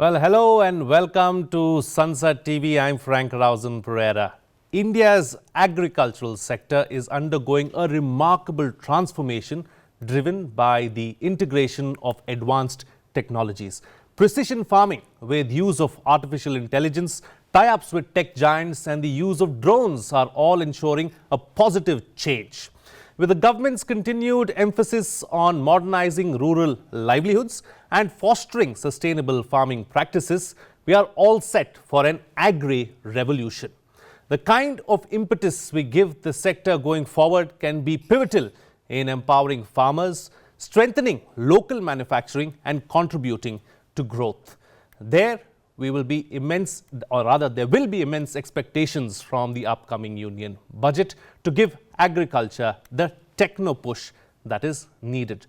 Well, hello and welcome to Sansad TV. I'm Frank Rausan Pereira. India's agricultural sector is undergoing a remarkable transformation driven by the integration of advanced technologies. Precision farming with use of artificial intelligence, tie-ups with tech giants and the use of drones are all ensuring a positive change. With the government's continued emphasis on modernizing rural livelihoods and fostering sustainable farming practices, we are all set for an agri-revolution. The kind of impetus we give the sector going forward can be pivotal in empowering farmers, strengthening local manufacturing and contributing to growth. There will be immense expectations from the upcoming union budget to give agriculture the techno push that is needed.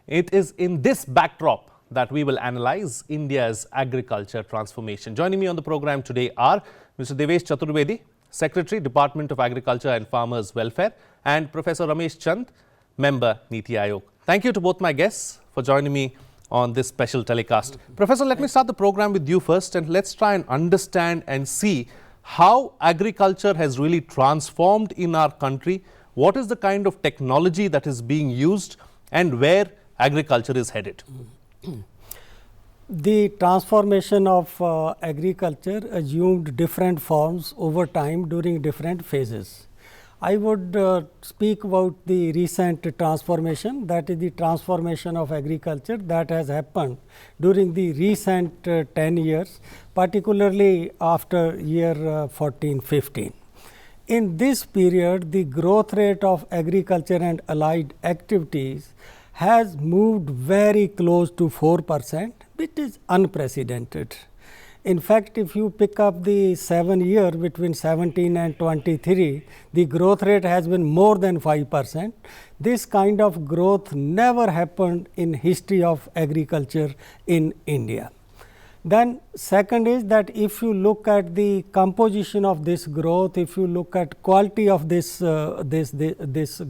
It is in this backdrop that we will analyze India's agriculture transformation. Joining me on the program today are Mr. Devesh Chaturvedi, Secretary, Department of Agriculture and Farmers Welfare, and Professor Ramesh Chand, Member, Niti Aayog. Thank you to both my guests for joining me on this special telecast. Professor, let me start the program with you first, and let's try and understand and see how agriculture has really transformed in our country. What is the kind of technology that is being used and where agriculture is headed? The transformation of agriculture assumed different forms over time during different phases. I would speak about the recent transformation, that is the transformation of agriculture that has happened during the recent 10 years, particularly after year 14-15. In this period, the growth rate of agriculture and allied activities has moved very close to 4%, which is unprecedented. In fact, if you pick up the 7 year between 17 and 23, the growth rate has been more than 5%. This kind of growth never happened in history of agriculture in India. Then second is that if you look at the composition of this growth, if you look at quality of this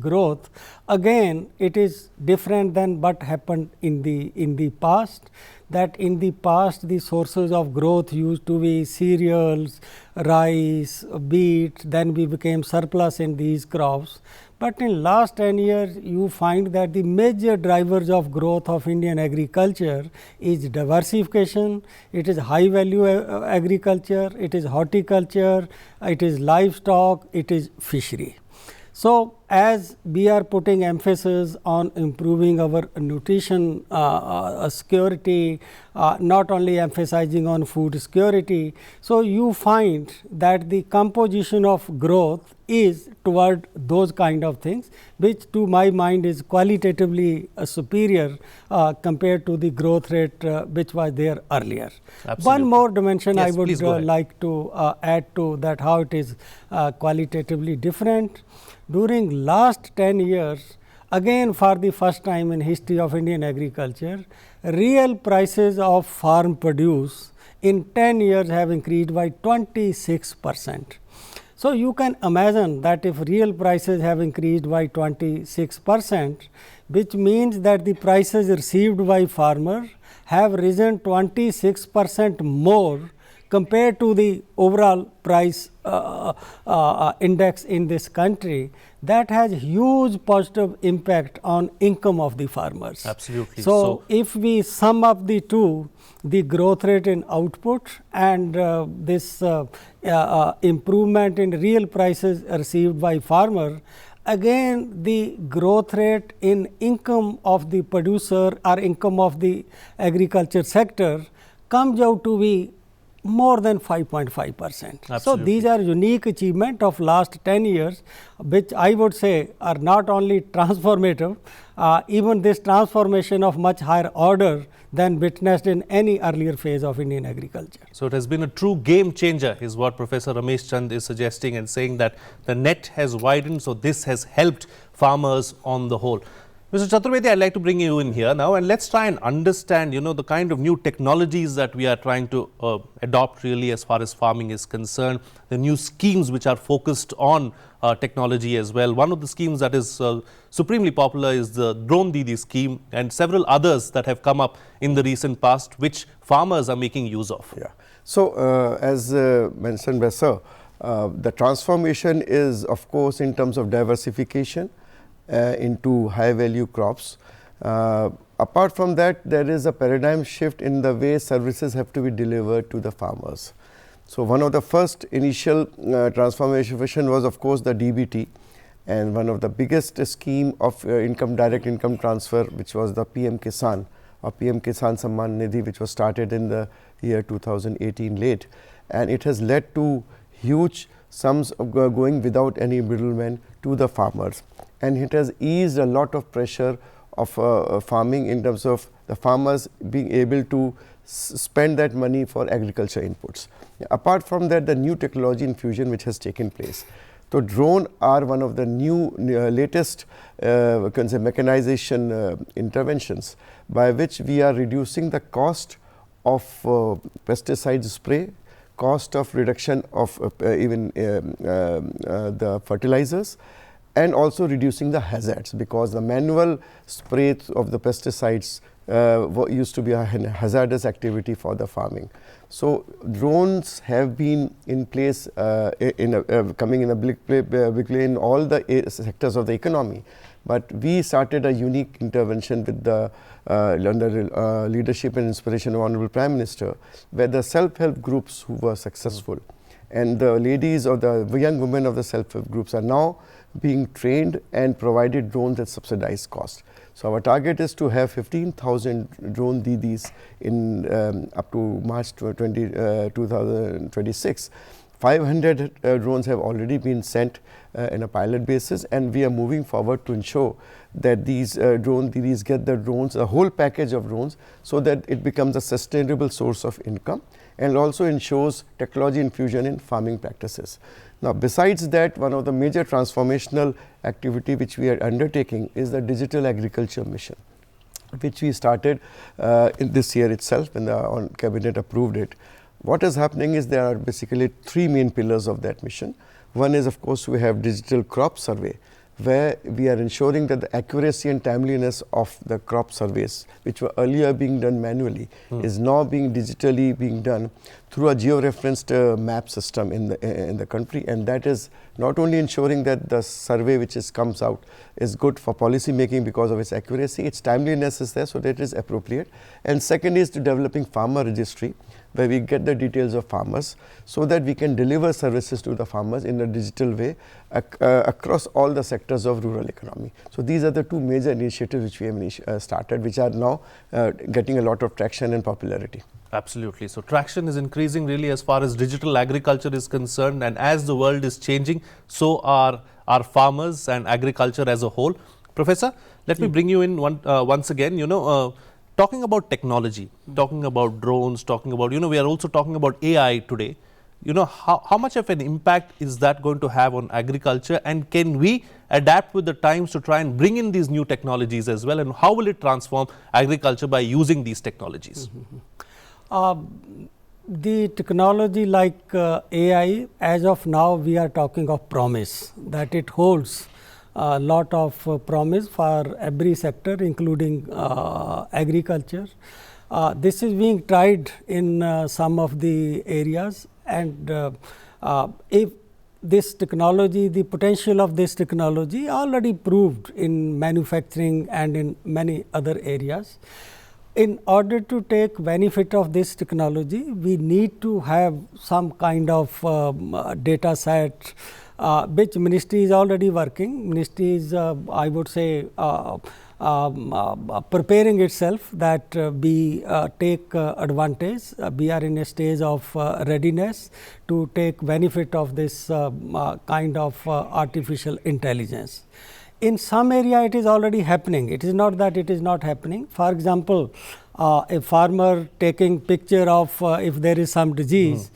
growth, again it is different than what happened in the past. That in the past the sources of growth used to be cereals, rice, wheat, then we became surplus in these crops. But in last 10 years, you find that the major drivers of growth of Indian agriculture is diversification, it is high value agriculture, it is horticulture, it is livestock, it is fishery. So, as we are putting emphasis on improving our nutrition security, not only emphasizing on food security, so you find that the composition of growth is toward those kind of things, which to my mind is qualitatively superior compared to the growth rate which was there earlier. Absolutely. One more dimension yes, I would like to add to that, how it is qualitatively different. During last 10 years, again for the first time in history of Indian agriculture, real prices of farm produce in 10 years have increased by 26%. So, you can imagine that if real prices have increased by 26%, which means that the prices received by farmer have risen 26% more compared to the overall price index in this country, that has huge positive impact on income of the farmers. Absolutely. So, if we sum up the two, the growth rate in output and this improvement in real prices received by farmer, again the growth rate in income of the producer or income of the agriculture sector comes out to be more than 5.5%. So, these are unique achievement of last 10 years, which I would say are not only transformative, even this transformation of much higher order than witnessed in any earlier phase of Indian agriculture. So, it has been a true game changer is what Professor Ramesh Chand is suggesting and saying that the net has widened. So, this has helped farmers on the whole. Mr. Chaturvedi, I'd like to bring you in here now, and let's try and understand, the kind of new technologies that we are trying to adopt really as far as farming is concerned, the new schemes which are focused on technology as well. One of the schemes that is supremely popular is the Drone Didi scheme, and several others that have come up in the recent past, which farmers are making use of. Yeah. So, as mentioned by Sir, the transformation is, of course, in terms of diversification into high value crops. Apart from that, there is a paradigm shift in the way services have to be delivered to the farmers. So, one of the first initial transformation was, of course, the DBT, and one of the biggest scheme of direct income transfer, which was the PM Kisan or PM Kisan Samman Nidhi, which was started in the year 2018 late, and it has led to huge sums of going without any middlemen to the farmers, and it has eased a lot of pressure of farming in terms of the farmers being able to spend that money for agriculture inputs. Apart from that, the new technology infusion which has taken place. So, drone are one of the new latest mechanization interventions by which we are reducing the cost of pesticide spray, cost of reduction of even the fertilizers, and also reducing the hazards, because the manual spray of the pesticides used to be a hazardous activity for the farming. So, drones have been in place coming in a big play in all the sectors of the economy, but we started a unique intervention with the under leadership and inspiration of Honorable Prime Minister, where the self-help groups who were successful and the ladies or the young women of the self-help groups are now being trained and provided drones at subsidized cost. So, our target is to have 15,000 drone Didis in up to March 2026. 500 drones have already been sent in a pilot basis, and we are moving forward to ensure that these drone Didis get the drones, a whole package of drones, so that it becomes a sustainable source of income and also ensures technology infusion in farming practices. Now, besides that, one of the major transformational activity which we are undertaking is the digital agriculture mission, which we started in this year itself when the cabinet approved it. What is happening is there are basically three main pillars of that mission. One is, of course, we have digital crop survey, where we are ensuring that the accuracy and timeliness of the crop surveys, which were earlier being done manually, is now being digitally being done through a geo-referenced map system in the country, and that is not only ensuring that the survey which comes out is good for policy making because of its accuracy, its timeliness is there, so that it is appropriate. And second is to developing farmer registry, where we get the details of farmers so that we can deliver services to the farmers in a digital way across all the sectors of rural economy. So, these are the two major initiatives which we have started, which are now getting a lot of traction and popularity. Absolutely. So, traction is increasing really as far as digital agriculture is concerned, and as the world is changing, so are our farmers and agriculture as a whole. Professor, let me bring you in once again, talking about technology, talking about drones, talking about, we are also talking about AI today. How much of an impact is that going to have on agriculture, and can we adapt with the times to try and bring in these new technologies as well, and how will it transform agriculture by using these technologies? The technology like AI, as of now we are talking of promise, that it holds a lot of promise for every sector, including agriculture. This is being tried in some of the areas, and if this technology, the potential of this technology already proved in manufacturing and in many other areas. In order to take benefit of this technology, we need to have some kind of data set, which ministry is already working. Ministry is, I would say, preparing itself that we take advantage. We are in a stage of readiness to take benefit of this kind of artificial intelligence. In some area it is already happening. It is not that it is not happening. For example, a farmer taking picture of if there is some disease,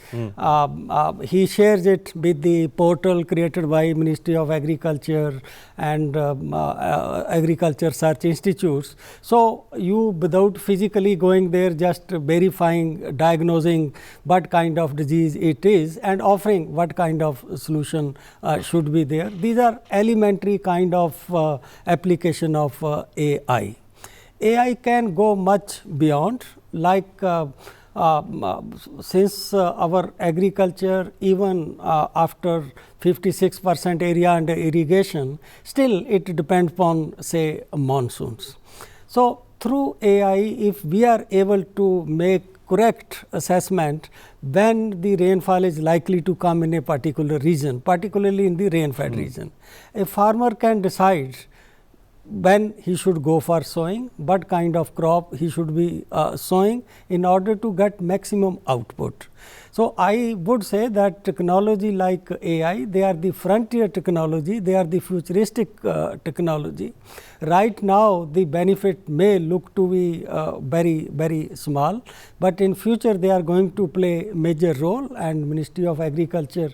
he shares it with the portal created by Ministry of Agriculture and Agriculture Research Institutes. So, you without physically going there, just verifying, diagnosing what kind of disease it is and offering what kind of solution should be there. These are elementary kind of application of AI. AI can go much beyond, like since our agriculture, even after 56% area under irrigation, still it depends upon say monsoons. So, through AI, if we are able to make correct assessment when the rainfall is likely to come in a particular region, particularly in the rain-fed region, a farmer can decide when he should go for sowing, what kind of crop he should be sowing in order to get maximum output. So, I would say that technology like AI, they are the frontier technology, they are the futuristic technology. Right now, the benefit may look to be very, very small, but in future they are going to play major role, and Ministry of Agriculture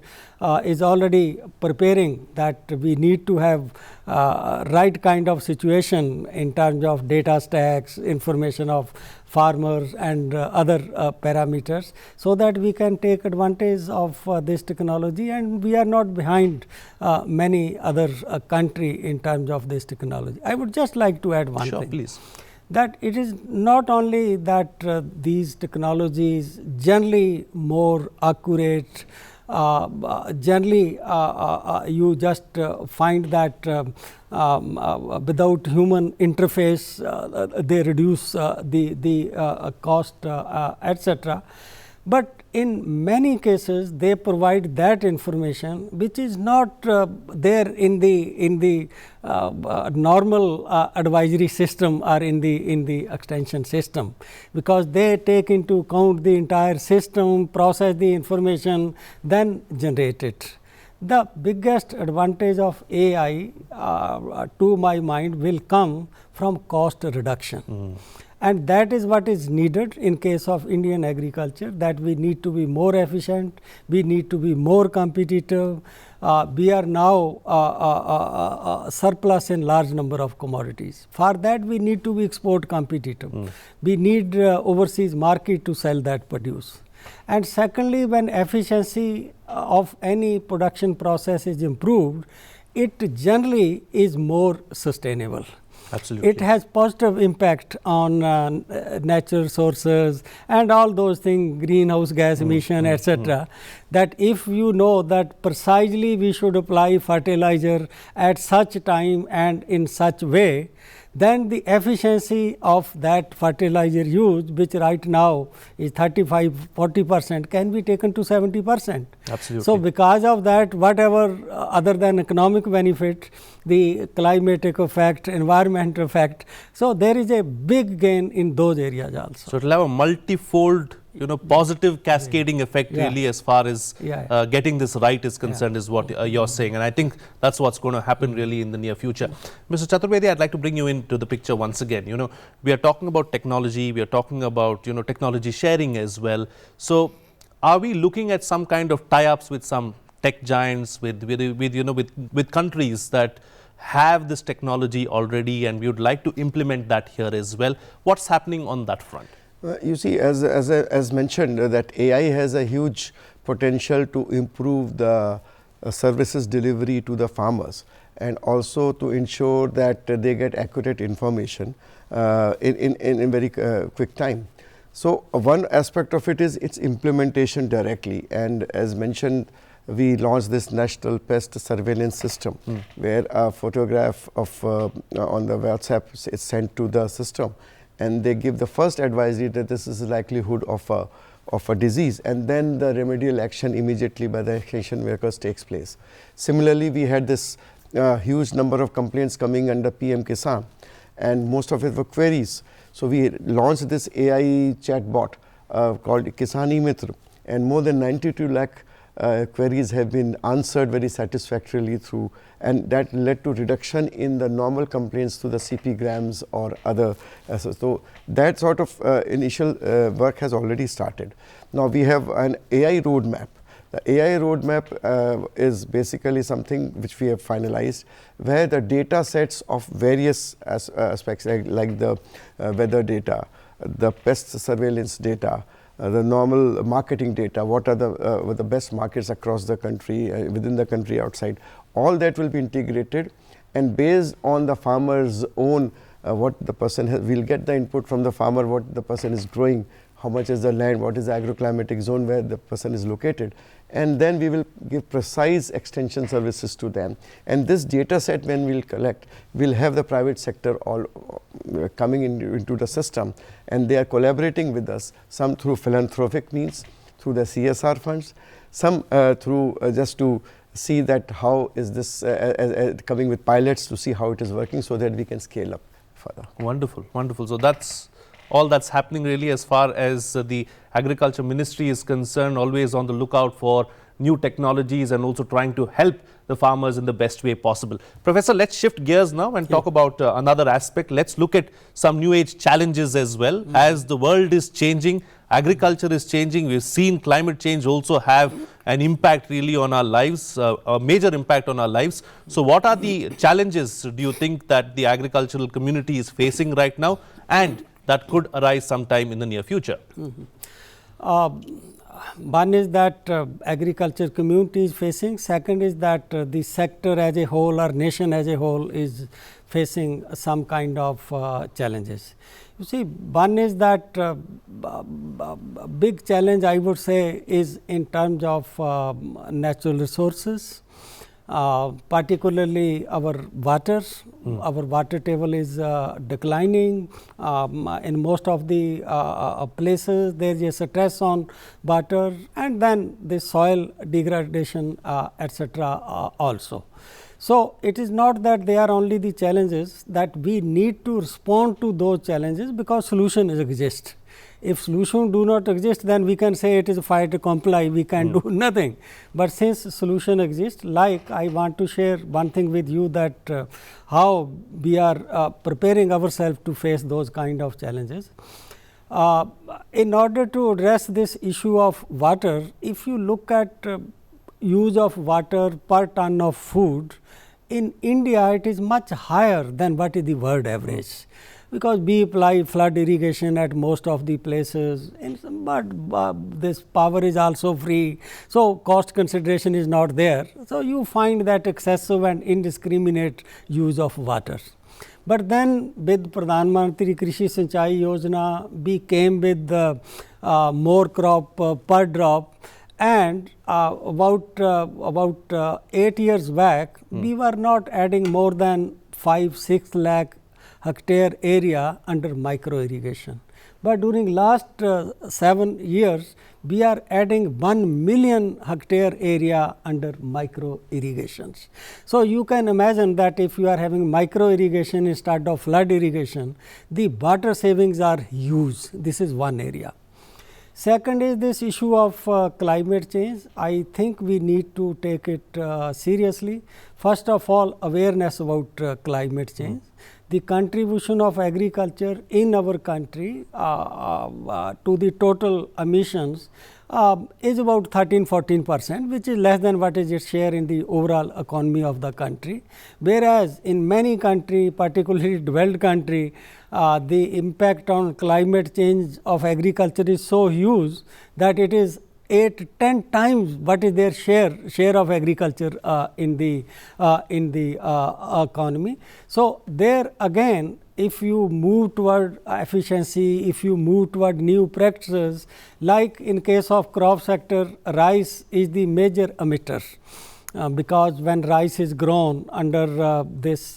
is already preparing that we need to have right kind of situation in terms of data stacks, information of farmers and other parameters, so that we can take advantage of this technology, and we are not behind many other country in terms of this technology. I would just like to add one Sure, thing. please. That it is not only that these technologies generally more accurate, generally you just find that without human interface they reduce the cost etc. But in many cases they provide that information which is not there in the normal advisory system or in the extension system, because they take into account the entire system, process the information, then generate it. The biggest advantage of AI to my mind will come from cost reduction. And that is what is needed in case of Indian agriculture, that we need to be more efficient, we need to be more competitive. We are now surplus in large number of commodities. For that we need to be export competitive. We need overseas market to sell that produce. And secondly, when efficiency of any production process is improved, it generally is more sustainable. Absolutely. It has positive impact on natural sources and all those things, greenhouse gas emission, etc. That if you know that precisely we should apply fertilizer at such time and in such way, then the efficiency of that fertilizer used, which right now is 35–40%, can be taken to 70%. Absolutely. So, because of that, whatever other than economic benefit, the climatic effect, environmental effect, so there is a big gain in those areas also. So, it will have a multifold positive cascading effect really as far as getting this right is concerned is what you are saying, and I think that is what is going to happen really in the near future. Mr. Chaturvedi, I would like to bring you into the picture once again. We are talking about technology, we are talking about technology sharing as well. So, are we looking at some kind of tie-ups with some tech giants, with countries that have this technology already, and we would like to implement that here as well? What is happening on that front? You see, as mentioned, that AI has a huge potential to improve the services delivery to the farmers, and also to ensure that they get accurate information in very quick time. So, one aspect of it is its implementation directly, and as mentioned, we launched this national pest surveillance system, where a photograph of on the WhatsApp is sent to the system, and they give the first advisory that this is the likelihood of a disease, and then the remedial action immediately by the extension workers takes place. Similarly, we had this huge number of complaints coming under PM Kisan, and most of it were queries. So, we launched this AI chatbot called Kisani Mitra, and more than 92 lakh queries have been answered very satisfactorily through, and that led to reduction in the normal complaints to the CP grams or other. So that sort of initial work has already started. Now we have an AI roadmap. The AI roadmap is basically something which we have finalized, where the data sets of various aspects like the weather data, the pest surveillance data, the normal marketing data, what are the best markets across the country, within the country, outside, all that will be integrated, and based on the farmer's own what the person has, we'll get the input from the farmer, what the person is growing, how much is the land, what is the agroclimatic zone where the person is located, and then we will give precise extension services to them. And this data set, when we'll collect, we'll have the private sector all coming into the system, and they are collaborating with us, some through philanthropic means, through the CSR funds, some through just to see that how is this coming with pilots to see how it is working, so that we can scale up further. Wonderful, wonderful. So that's all that's happening really as far as the Agriculture Ministry is concerned, always on the lookout for new technologies and also trying to help the farmers in the best way possible. Professor, let's shift gears now and talk about another aspect. Let's look at some new age challenges as well. As the world is changing, agriculture is changing. We've seen climate change also have an impact really on our lives, a major impact on our lives. So what are the challenges do you think that the agricultural community is facing right now, and that could arise sometime in the near future? One is that agriculture community is facing. Second is that the sector as a whole or nation as a whole is facing some kind of challenges. You see, one is that big challenge I would say is in terms of natural resources, particularly our water. Our water table is declining. In most of the places there is a stress on water, and then the soil degradation etc. also. So it is not that they are only the challenges, that we need to respond to those challenges because solutions exist. If solutions do not exist, then we can say it is a fait accompli, we can do nothing. But since solution exists, like I want to share one thing with you, that how we are preparing ourselves to face those kind of challenges. In order to address this issue of water, if you look at use of water per ton of food, in India it is much higher than what is the world average. Because we apply flood irrigation at most of the places, but this power is also free. So, cost consideration is not there. So, you find that excessive and indiscriminate use of water. But then with Pradhan Mantri Krishi Sinchai Yojana, we came with the more crop per drop, and about 8 years back, we were not adding more than 5-6 lakh hectare area under micro irrigation. But during last 7 years, we are adding 1 million hectare area under micro irrigations. So, you can imagine that if you are having micro irrigation instead of flood irrigation, the water savings are huge. This is one area. Second is this issue of climate change. I think we need to take it seriously. First of all, awareness about climate change. The contribution of agriculture in our country to the total emissions is about 13-14%, which is less than what is its share in the overall economy of the country. Whereas, in many countries, particularly developed country, the impact on climate change of agriculture is so huge that it is 8-10 times what is their share of agriculture in the economy. So, there again, if you move toward efficiency, if you move toward new practices, like in case of crop sector, rice is the major emitter. Because when rice is grown under this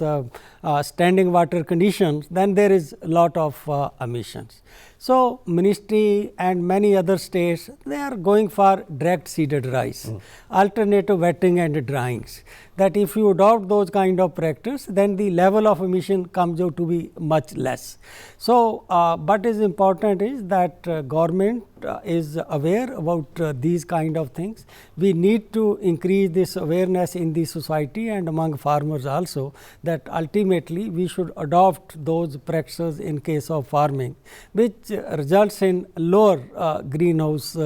standing water conditions, then there is a lot of emissions. So, ministry and many other states, they are going for direct seeded rice, alternative wetting and dryings, that if you adopt those kind of practice, then the level of emission comes out to be much less. So, what is important is that government is aware about these kind of things. We need to increase this awareness in the society and among farmers also, that ultimately we should adopt those practices in case of farming, which results in lower greenhouse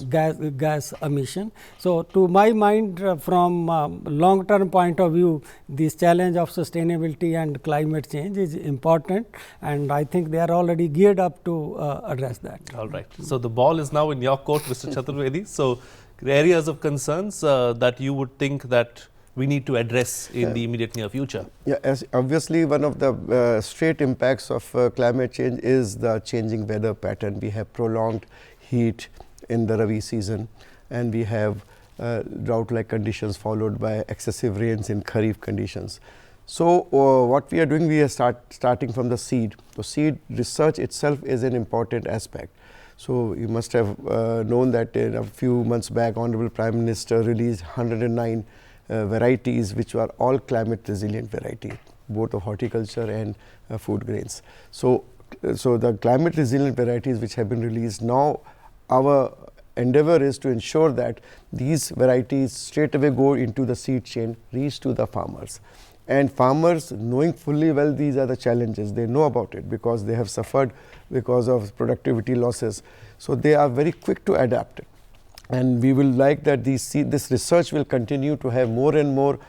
gas emission. So, to my mind, from long term point of view, this challenge of sustainability and climate change is important, and I think they are already geared up to address that. All right. So, the ball is now in your court, Mr. Chaturvedi. So, the areas of concerns that you would think that we need to address in the immediate near future. Yeah, as obviously one of the straight impacts of climate change is the changing weather pattern. We have prolonged heat in the Rabi season, and we have drought-like conditions followed by excessive rains in Kharif conditions. So, what we are doing, we are starting from the seed. So, seed research itself is an important aspect. So, you must have known that in a few months back, Honorable Prime Minister released 109 varieties which were all climate resilient variety, both of horticulture and food grains. So, the climate resilient varieties which have been released, now our endeavor is to ensure that these varieties straight away go into the seed chain, reach to the farmers. And farmers, knowing fully well these are the challenges, they know about it because they have suffered because of productivity losses. So, they are very quick to adapt it. And we will like that this research will continue to have more and more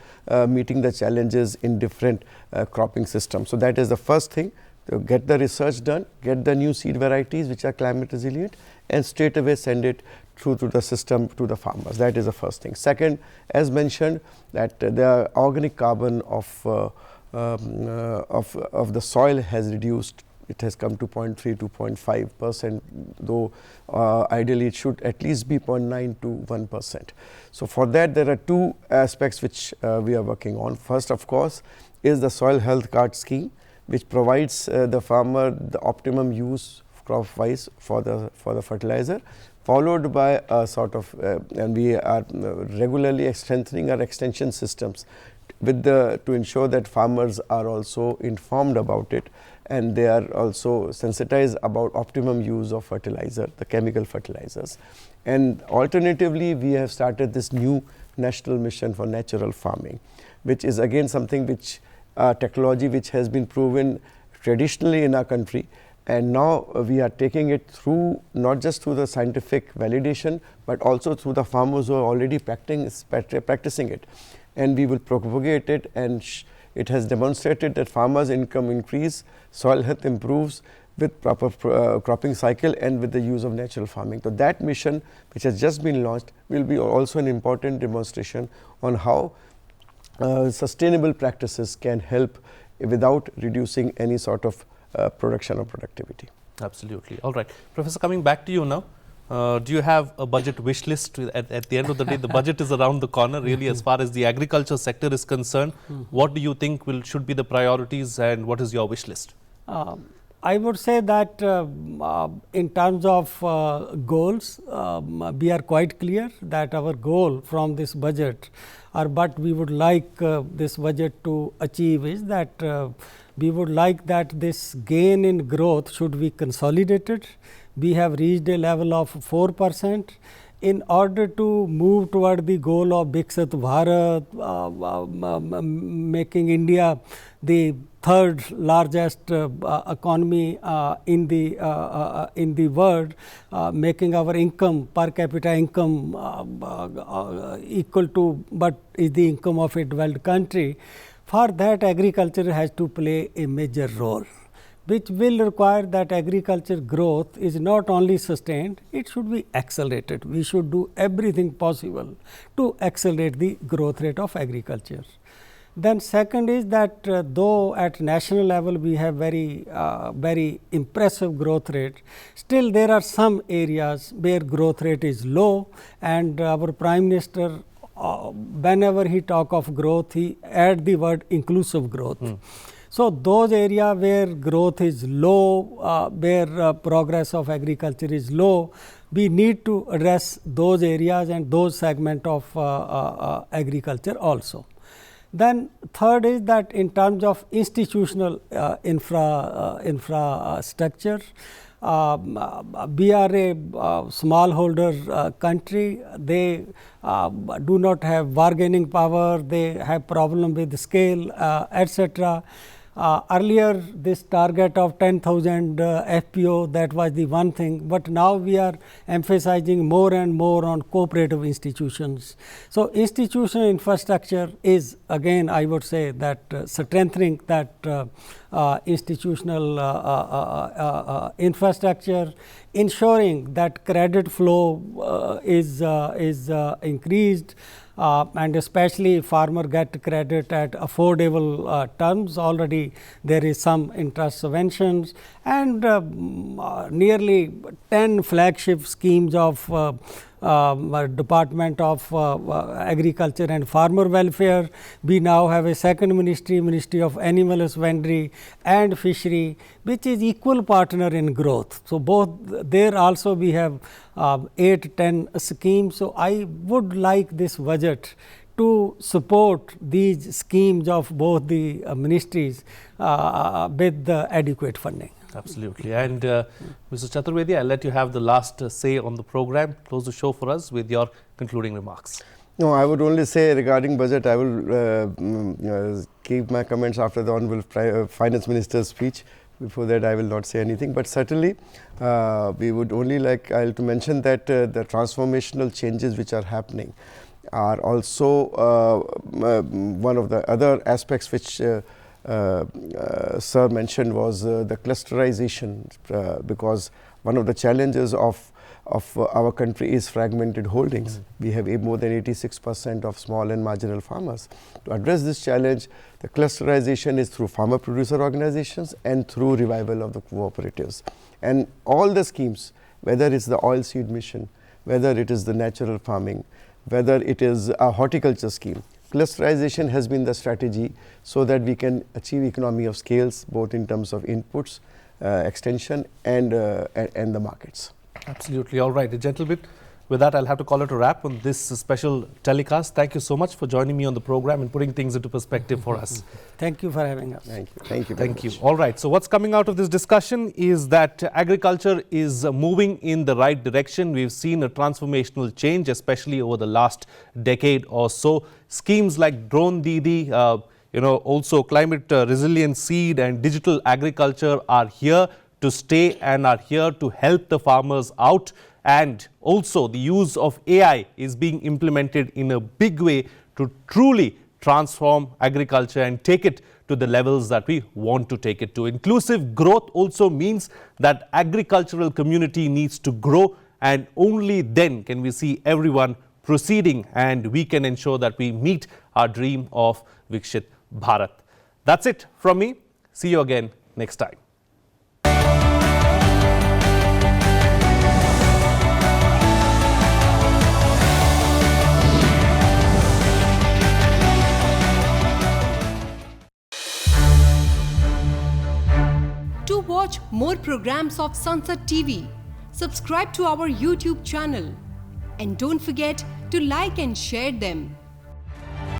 meeting the challenges in different cropping systems. So, that is the first thing, to get the research done, get the new seed varieties which are climate resilient, and straight away send it through to the system to the farmers. That is the first thing. Second, as mentioned, that the organic carbon of the soil has reduced. It has come to 0.3 to 0.5%, though ideally it should at least be 0.9 to 1%. So, for that there are two aspects which we are working on. First, of course, is the soil health card scheme, which provides the farmer the optimum use crop wise for the fertilizer, followed by a sort of and we are regularly strengthening our extension systems with to ensure that farmers are also informed about it, and they are also sensitized about optimum use of fertilizer, the chemical fertilizers. And alternatively, we have started this new national mission for natural farming, which is again something which technology which has been proven traditionally in our country, and now we are taking it through, not just through the scientific validation, but also through the farmers who are already practicing it, and we will propagate it, and it has demonstrated that farmers' income increase, soil health improves with proper cropping cycle and with the use of natural farming. So, that mission which has just been launched will be also an important demonstration on how sustainable practices can help without reducing any sort of production or productivity. Absolutely. All right. Professor, coming back to you now, do you have a budget wish list? At the end of the day, the budget is around the corner really as far as the agriculture sector is concerned. What do you think should be the priorities, and what is your wish list? I would say that in terms of goals, we are quite clear that our goal from this budget, or what we would like this budget to achieve, is that we would like that this gain in growth should be consolidated. We have reached a level of 4%. In order to move toward the goal of Viksit Bharat, making India the third largest economy in the world, making our income, per capita income equal to what is the income of a developed country. For that, agriculture has to play a major role, which will require that agriculture growth is not only sustained, it should be accelerated. We should do everything possible to accelerate the growth rate of agriculture. Then second is that though at national level we have very impressive growth rate, still there are some areas where growth rate is low, and our Prime Minister, whenever he talk of growth, he add the word inclusive growth. So, those areas where growth is low, where progress of agriculture is low, we need to address those areas and those segment of agriculture also. Then third is that in terms of institutional infrastructure, we are a smallholder country. They do not have bargaining power, they have problem with scale, etc. Earlier this target of 10,000 FPO, that was the one thing, but now we are emphasizing more and more on cooperative institutions. So, institutional infrastructure is again I would say that strengthening that institutional infrastructure, ensuring that credit flow is increased, and especially farmer get credit at affordable terms. Already there is some interest subventions, and nearly 10 flagship schemes of Department of Agriculture and Farmer Welfare. We now have a second ministry, Ministry of Animal Husbandry and Fishery, which is equal partner in growth. So, both there also we have 8-10 schemes. So, I would like this budget to support these schemes of both the ministries with the adequate funding. Absolutely. And Mr. Chaturvedi, I'll let you have the last say on the program. Close the show for us with your concluding remarks. No, I would only say regarding budget, I will keep my comments after the Honorable Finance Minister's speech. Before that, I will not say anything. But certainly, we would only like to mention that the transformational changes which are happening are also one of the other aspects which Sir mentioned was the clusterization, because one of the challenges of our country is fragmented holdings. We have more than 86% of small and marginal farmers. To address this challenge, the clusterization is through farmer producer organizations and through revival of the cooperatives. And all the schemes, whether it's the oil seed mission, whether it is the natural farming, whether it is a horticulture scheme, clusterization has been the strategy so that we can achieve economy of scales both in terms of inputs, extension and the markets. Absolutely. All right, gentlemen. With that, I'll have to call it a wrap on this special telecast. Thank you so much for joining me on the program and putting things into perspective for us. Thank you for having us. Thank you. Thank you. Thank you. All right. So what's coming out of this discussion is that agriculture is moving in the right direction. We've seen a transformational change, especially over the last decade or so. Schemes like Drone Didi, also climate resilient seed and digital agriculture are here to stay and are here to help the farmers out. And also the use of AI is being implemented in a big way to truly transform agriculture and take it to the levels that we want to take it to. Inclusive growth also means that agricultural community needs to grow, and only then can we see everyone proceeding and we can ensure that we meet our dream of Vikshit Bharat. That's it from me. See you again next time. To watch more programs of Sansad TV, subscribe to our YouTube channel and don't forget to like and share them.